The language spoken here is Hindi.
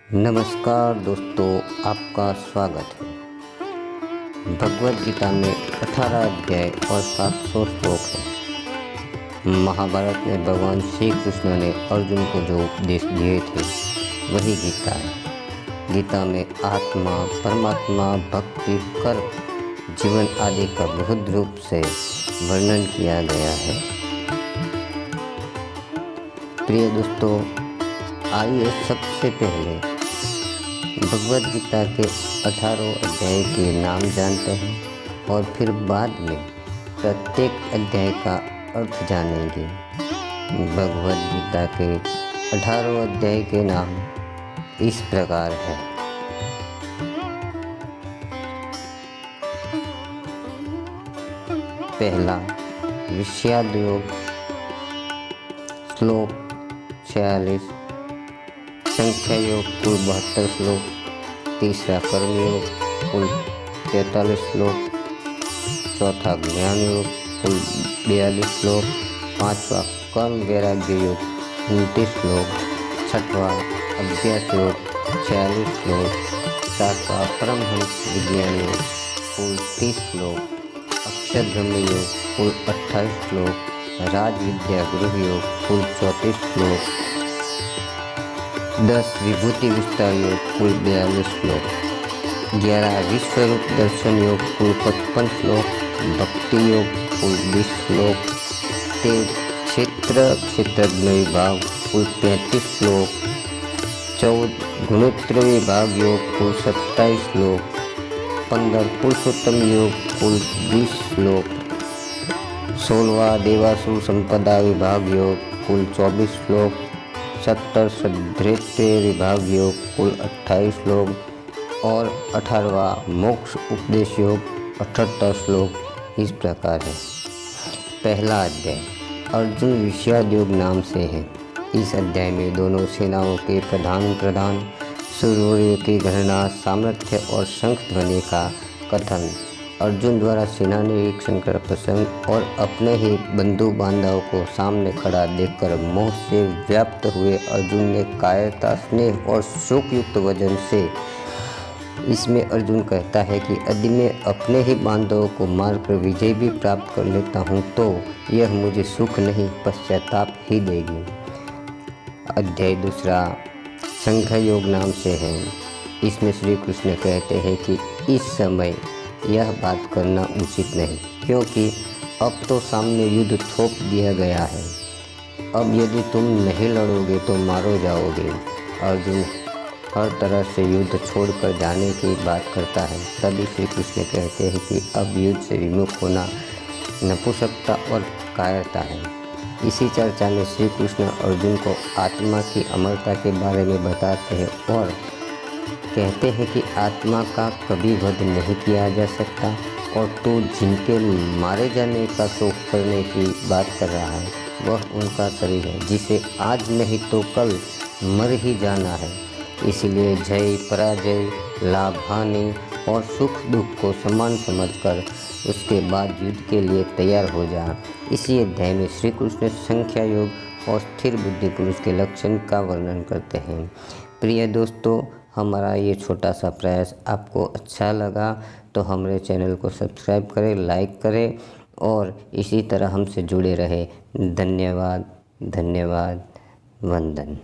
नमस्कार दोस्तों, आपका स्वागत है। भगवद गीता में 18 अध्याय और 700 श्लोक हैं। महाभारत में भगवान श्री कृष्ण ने अर्जुन को जो उपदेश दिए थे वही गीता है। गीता में आत्मा, परमात्मा, भक्ति, कर्म, जीवन आदि का बहुत रूप से वर्णन किया गया है। प्रिय दोस्तों, आइए सबसे पहले भगवद गीता के 18 अध्याय के नाम जानते हैं और फिर बाद में प्रत्येक अध्याय का अर्थ जानेंगे। भगवद गीता के 18 अध्याय के नाम इस प्रकार है। पहला विषाद योग, श्लोक 46, संख्या योग कुल 72 श्लोक, तीसरा कर्म योग कुल 43 श्लोक, चौथा ज्ञान योग कुल 42 श्लोक, पांचवा कर्म वैराग्य योग 29 श्लोक, छठवां अभ्यास योग 46 श्लोक, सातवां परमहंस विज्ञान योग कुल 30 श्लोक, अक्षर ब्रह्म योग कुल 28 श्लोक, राज विद्या गृह योग कुल 34 श्लोक, 10 विभूति विस्तार योग कुल 42 श्लोक, 11 विश्वरूप दर्शन योग कुल 55 श्लोक, भक्ति योग कुल 20 श्लोक, 13 क्षेत्रज्ञ विभाग कुल 35 श्लोक, 14 गुणोत्तर विभाग योग कुल 27 श्लोक, 15 पुरुषोत्तम योग कुल 20 श्लोक, 16वां देवासुर संपदा विभाग योग कुल 24 श्लोक, 70 सदृत्य विभाग योग कुल 28 श्लोक और 18वां मोक्ष उपदेश योग 78 श्लोक इस प्रकार है। पहला अध्याय अर्जुन विषाद योग नाम से है। इस अध्याय में दोनों सेनाओं के प्रधान सूर्य की गणना, सामर्थ्य और शंख ध्वनि का कथन, अर्जुन द्वारा सेना निरीक्षण कर प्रसंग और अपने ही बंधु बांधव को सामने खड़ा देखकर मोह से व्याप्त हुए अर्जुन ने कायरता, स्नेह और शोक युक्त वचन से, इसमें अर्जुन कहता है कि यदि मैं अपने ही बांधवों को मारकर विजय भी प्राप्त कर लेता हूँ तो यह मुझे सुख नहीं पश्चाताप ही देगी। अध्याय दूसरा संख्या योग नाम से है। इसमें श्री कृष्ण कहते हैं कि इस समय यह बात करना उचित नहीं, क्योंकि अब तो सामने युद्ध थोप दिया गया है। अब यदि तुम नहीं लड़ोगे तो मारो जाओगे। अर्जुन हर तरह से युद्ध छोड़कर जाने की बात करता है। तभी श्री कृष्ण कहते हैं कि अब युद्ध से विमुख होना नपुंसकता और कायरता है। इसी चर्चा में श्री कृष्ण अर्जुन को आत्मा की अमरता के बारे में बताते हैं और कहते हैं कि आत्मा का कभी वध नहीं किया जा सकता और तू जिनके मारे जाने का शोक करने की बात कर रहा है वह उनका शरीर है जिसे आज नहीं तो कल मर ही जाना है। इसलिए जय पराजय, लाभ हानि और सुख दुख को समान समझकर उसके बाद युद्ध के लिए तैयार हो जा। इसी अध्याय में श्री कृष्ण संख्या योग और स्थिर बुद्धि पुरुष के लक्षण का वर्णन करते हैं। प्रिय दोस्तों, हमारा ये छोटा सा प्रयास आपको अच्छा लगा तो हमारे चैनल को सब्सक्राइब करें, लाइक करें और इसी तरह हमसे जुड़े रहें। धन्यवाद, वंदन।